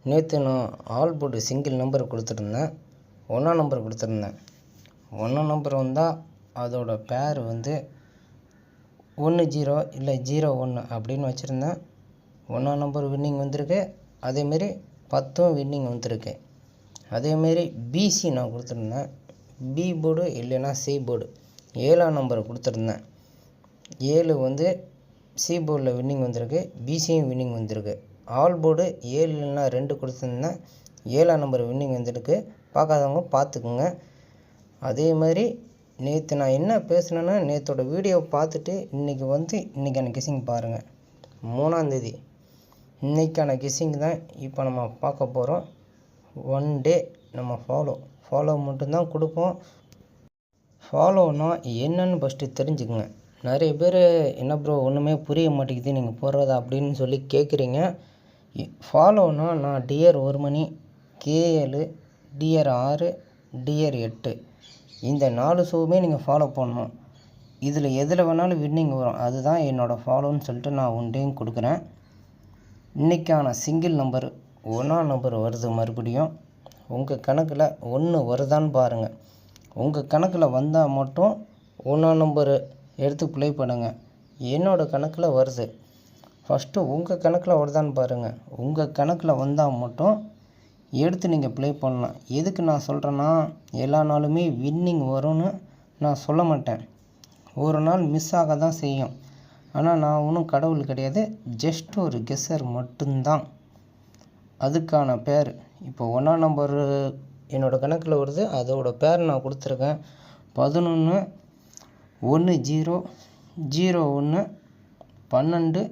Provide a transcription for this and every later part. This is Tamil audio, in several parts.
நேற்று நான் ஆல் போர்டு சிங்கிள் நம்பர் கொடுத்துருந்தேன், ஒன்றாம் நம்பர் கொடுத்துருந்தேன். ஒன்றாம் நம்பர் வந்தால் அதோட பேர் வந்து 10 இல்லை 01 அப்படின்னு வச்சுருந்தேன். ஒன்றாம் நம்பர் வின்னிங் வந்திருக்கு. அதேமாரி 10 வின்னிங் வந்திருக்கு. அதேமாரி பிசி நான் கொடுத்துருந்தேன், பி போர்டு இல்லைன்னா சி போர்டு 7ஆம் நம்பர் கொடுத்துருந்தேன். 7 வந்து சி போர்டில் வின்னிங் வந்திருக்கு, பிசியும் வின்னிங் வந்திருக்கு. ஆல் போர்டு 7 இல்லைன்னா 2 கொடுத்துருந்தேன், 7ஆம் நம்பர் வின்னிங் வந்திருக்கு. பார்க்காதவங்க பார்த்துக்குங்க. அதே மாதிரி நேற்று நான் என்ன பேசுனேன்னா, நேற்றோட வீடியோவை பார்த்துட்டு இன்றைக்கான கிஸ்ஸிங் பாருங்கள். 3ஆம் தேதி இன்றைக்கான கிஸ்ஸிங் தான் இப்போ நம்ம பார்க்க போகிறோம். 1 டே நம்ம ஃபாலோ மட்டும்தான் கொடுப்போம். ஃபாலோனா என்னன்னு ஃபஸ்ட்டு தெரிஞ்சுக்குங்க. நிறைய பேர் என்ன ப்ரோ ஒன்றுமே புரிய மாட்டேங்குது நீங்கள் போடுறதா அப்படின்னு சொல்லி கேட்குறீங்க. ஃபாலோனா நான் டியர் 1 மணி, K7, டியர் 6, டியர் 8 இந்த 4 ஷோவுமே நீங்கள் ஃபாலோ பண்ணணும். இதில் எதில் வேணாலும் வின்னிங் வரும். அதுதான் என்னோடய ஃபாலோன்னு சொல்லிட்டு நான் 1 டேயும் கொடுக்குறேன். இன்றைக்கான சிங்கிள் நம்பர் 1ஆம் நம்பர் வருது. மறுபடியும் உங்கள் கணக்கில் 1 வருதான்னு பாருங்கள். உங்கள் கணக்கில் வந்தால் மட்டும் 1ஆம் நம்பர் எடுத்து ப்ளே பண்ணுங்கள். என்னோடய கணக்கில் வருது. ஃபஸ்ட்டு உங்கள் கணக்கில் வருதான்னு பாருங்கள். உங்கள் கணக்கில் வந்தால் மட்டும் எடுத்து நீங்கள் ப்ளே பண்ணலாம். எதுக்கு நான் சொல்கிறேன்னா, எல்லா நாளுமே வின்னிங் வரும்னு நான் சொல்ல மாட்டேன். ஒரு நாள் மிஸ் ஆக தான் செய்யும். ஆனால் நான் ஒன்றும் கடவுள் கிடையாது, ஜஸ்ட் ஒரு கெஸ்ஸர் மட்டும்தான். அதுக்கான பேர் இப்போ 1ஆம் நம்பர் என்னோடய கணக்கில் வருது. அதோட பேர் நான் கொடுத்துருக்கேன். 11 10 01 12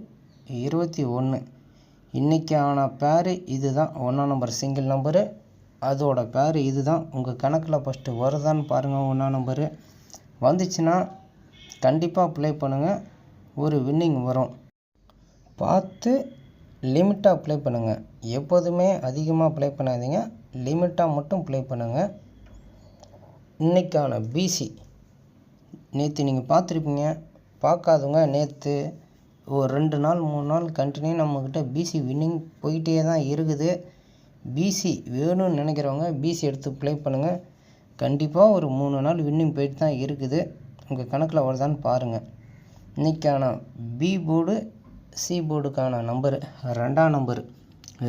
21. இன்றைக்கான பேர் இது தான். 1ஆம் நம்பர் சிங்கிள் நம்பரு, அதோட பேர் இது தான். உங்கள் கணக்கில் ஃபஸ்ட்டு வருதான்னு பாருங்கள். 1ஆம் நம்பரு வந்துச்சுன்னா கண்டிப்பாக ப்ளே பண்ணுங்கள். ஒரு வின்னிங் வரும். பார்த்து லிமிட்டாக ப்ளே பண்ணுங்கள். எப்போதுமே அதிகமாக ப்ளே பண்ணாதீங்க, லிமிட்டாக மட்டும் ப்ளே பண்ணுங்கள். இன்றைக்கான பிசி நேற்று நீங்கள் பார்த்துருப்பீங்க. பார்க்காதவங்க நேற்று ஒரு 2 நாள் 3 நாள் கண்டினியூ நம்மக்கிட்ட பிசி வின்னிங் போயிட்டே தான் இருக்குது. பிசி வேணும்னு நினைக்கிறவங்க பிசி எடுத்து ப்ளே பண்ணுங்கள். கண்டிப்பாக ஒரு 3 நாள் வின்னிங் போயிட்டு தான் இருக்குது. உங்கள் கணக்கில் வருதான்னு பாருங்கள். இன்றைக்கான பி போர்டு சி போர்டுக்கான நம்பரு 2ஆம் நம்பரு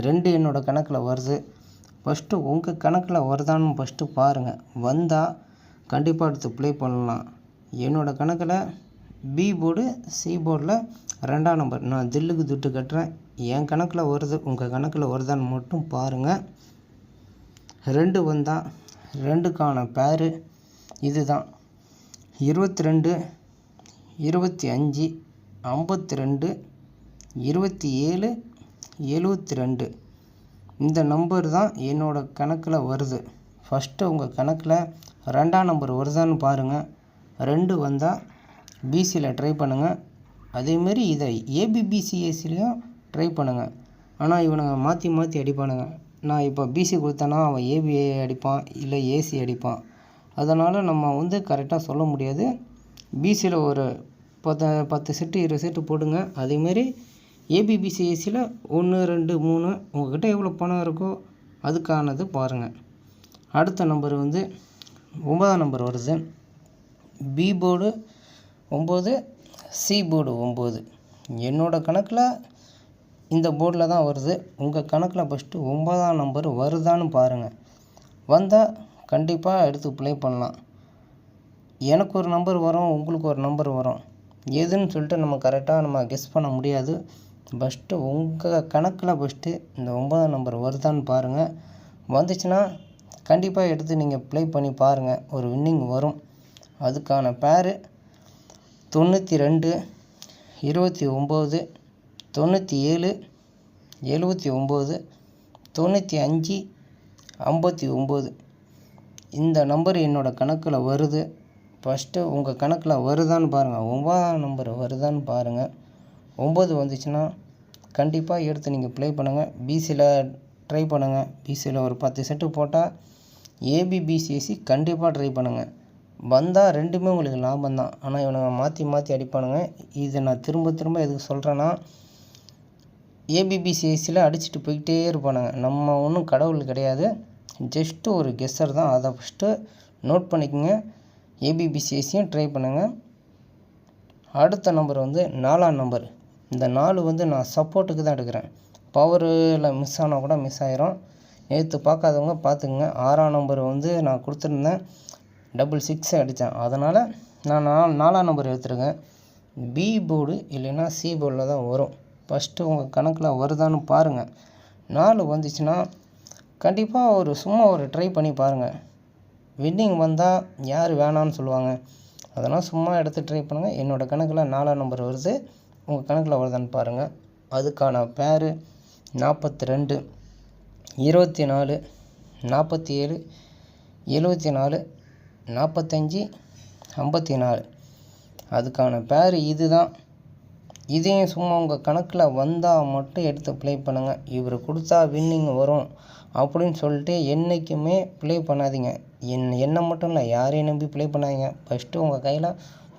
2 என்னோடய கணக்கில் வருது. ஃபஸ்ட்டு உங்கள் கணக்கில் வருதான்னு ஃபஸ்ட்டு பாருங்கள். வந்தால் கண்டிப்பாக எடுத்து ப்ளே பண்ணலாம். என்னோடய கணக்கில் பி போர்டு சி போர்டில் 2ஆம் நம்பர் நான் தில்லுக்கு துட்டு கட்டுறேன். என் கணக்கில் வருது, உங்கள் கணக்கில் வருதான்னு மட்டும் பாருங்கள். 2 வந்தால் 2க்கான பேர் இது தான். 22 25 52 27 72 இந்த நம்பர் தான் என்னோடய கணக்கில் வருது. ஃபஸ்ட்டு உங்கள் கணக்கில் 2ஆம் நம்பர் வருதான்னு பாருங்கள். 2 வந்தால் பிசியில் ட்ரை பண்ணுங்கள். அதேமாரி இதை ஏபிபிசிஎஸ்சிலையும் ட்ரை பண்ணுங்கள். ஆனால் இவனுங்க மாற்றி மாற்றி அடிப்பானுங்க. நான் இப்போ பிசி கொடுத்தேன்னா அவன் ஏபிஏ அடிப்பான், இல்லை ஏசி அடிப்பான். அதனால் நம்ம கரெக்டாக சொல்ல முடியாது. பிசியில் ஒரு 10 செட்டு 20 செட்டு போடுங்க. அதேமாரி ஏபிபிசிஎஸ்சியில் 1 2 3 உங்கள்கிட்ட எவ்வளோ பணம் இருக்கோ அதுக்கானது பாருங்கள். அடுத்த நம்பர் 9ஆம் நம்பர் வருது. B board 9, C board 9. என்னோடய கணக்கில் இந்த போர்டில் தான் வருது. உங்கள் கணக்கில் ஃபஸ்ட்டு 9ஆம் நம்பர் வருதான்னு பாருங்கள். வந்தால் கண்டிப்பாக எடுத்து ப்ளே பண்ணலாம். எனக்கு ஒரு நம்பர் வரும், உங்களுக்கு ஒரு நம்பர் வரும். எதுன்னு சொல்லிட்டு நம்ம கரெக்டாக கெஸ் பண்ண முடியாது. ஃபஸ்ட்டு உங்கள் கணக்கில் ஃபஸ்ட்டு இந்த 9ஆம் நம்பர் வருதான்னு பாருங்கள். வந்துச்சுன்னா கண்டிப்பாக எடுத்து நீங்கள் ப்ளே பண்ணி பாருங்கள். ஒரு வின்னிங் வரும். அதுக்கான பேர் 92 29 97 79 95 59. இந்த நம்பர் என்னோடய கணக்கில் வருது. ஃபஸ்ட்டு உங்கள் கணக்கில் வருதான்னு பாருங்கள். 9ஆம் நம்பர் வருதான்னு பாருங்கள். 9 வந்துச்சுன்னா கண்டிப்பாக எடுத்து நீங்கள் ப்ளே பண்ணுங்கள். பிசியில் ட்ரை பண்ணுங்கள். பிசியில் ஒரு 10 செட்டு போட்டால் ஏபிபிசிஎஸ்சி கண்டிப்பாக ட்ரை பண்ணுங்கள். வந்தால் 2மே உங்களுக்கு லாபம் தான். ஆனால் இவனுங்க மாற்றி மாற்றி அடிப்பானுங்க. இதை நான் திரும்ப திரும்ப எதுக்கு சொல்கிறேன்னா, ஏபிபிசிஎஸ்சியில் அடிச்சுட்டு போய்கிட்டே இருப்பானுங்க. நம்ம ஒன்றும் கடவுள் கிடையாது, ஜஸ்ட்டு ஒரு கெஸ்ஸர் தான். அதை ஃபஸ்ட்டு நோட் பண்ணிக்கோங்க. ஏபிபிசிஎஸ்சியும் ட்ரை பண்ணுங்கள். அடுத்த நம்பர் வந்து 4ஆம் நம்பர். இந்த 4 நான் சப்போர்ட்டுக்கு தான் எடுக்கிறேன். பவரில் மிஸ் ஆனால் கூட மிஸ் ஆயிரும். நேற்று பார்க்காதவங்க பார்த்துக்குங்க. 6ஆம் நம்பர் நான் கொடுத்துருந்தேன், 66 அடித்தேன். அதனால் நான் 4ஆம் நம்பர் எடுத்துருக்கேன். பி போர்டு இல்லைன்னா சி போர்டில் தான் வரும். ஃபஸ்ட்டு உங்கள் கணக்கில் வருதான்னு பாருங்கள். 4 வந்துச்சுன்னா கண்டிப்பாக சும்மா ஒரு ட்ரை பண்ணி பாருங்கள். வின்னிங் வந்தால் யார் வேணான்னு சொல்லுவாங்க? அதெல்லாம் சும்மா எடுத்து ட்ரை பண்ணுங்கள். என்னோடய கணக்கில் 4ஆம் நம்பர் வருது, உங்கள் கணக்கில் வருதான்னு பாருங்கள். அதுக்கான பேரு 42, 24, 47, 74, 45, 54. அதுக்கான பேர் இது தான். இதையும் சும்மா உங்கள் கணக்கில் வந்தால் மட்டும் எடுத்து ப்ளே பண்ணுங்கள். இவர் கொடுத்தா வின்னிங் வரும் அப்படின்னு சொல்லிட்டு என்றைக்குமே ப்ளே பண்ணாதீங்க. என்னை மட்டும் இல்லை, யாரையும் நம்பி ப்ளே பண்ணாதீங்க. ஃபஸ்ட்டு உங்கள் கையில்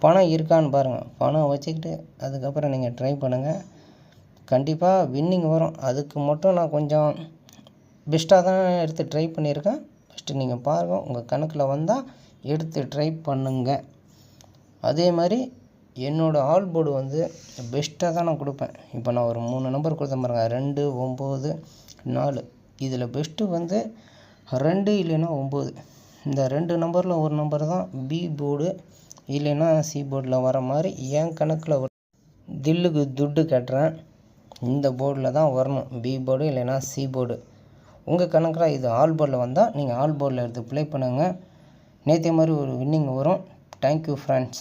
பணம் இருக்கான்னு பாருங்கள். பணம் வச்சுக்கிட்டு அதுக்கப்புறம் நீங்கள் ட்ரை பண்ணுங்கள். கண்டிப்பாக வின்னிங் வரும். அதுக்கு மட்டும் நான் கொஞ்சம் பெஸ்ட்டாக தான் எடுத்து ட்ரை பண்ணியிருக்கேன். ஃபஸ்ட்டு நீங்கள் பாருங்கள், உங்கள் கணக்கில் வந்தால் எடுத்து ட்ரை பண்ணுங்கள். அதே மாதிரி என்னோடய ஆல் போர்டு பெஸ்ட்டாக தான் நான் கொடுப்பேன். இப்போ நான் ஒரு 3 நம்பர் கொடுத்தேன் பாருங்கள், 2, 9, 4. இதில் பெஸ்ட்டு 2 இல்லைன்னா 9. இந்த 2 நம்பரில் ஒரு நம்பர் தான் பி போர்டு இல்லைன்னா சி போர்டில் வர மாதிரி என் கணக்கில் தில்லுக்கு துட்டு கட்டுறேன். இந்த போர்டில் தான் வரணும், பி போர்டு இல்லைன்னா சி போர்டு. உங்கள் கணக்கில் இது ஆல் போர்டில் வந்தால் நீங்கள் ஆல் போர்டில் எடுத்து ப்ளே பண்ணுங்கள். நேற்று மாதிரி ஒரு வின்னிங் வரும். Thank you friends.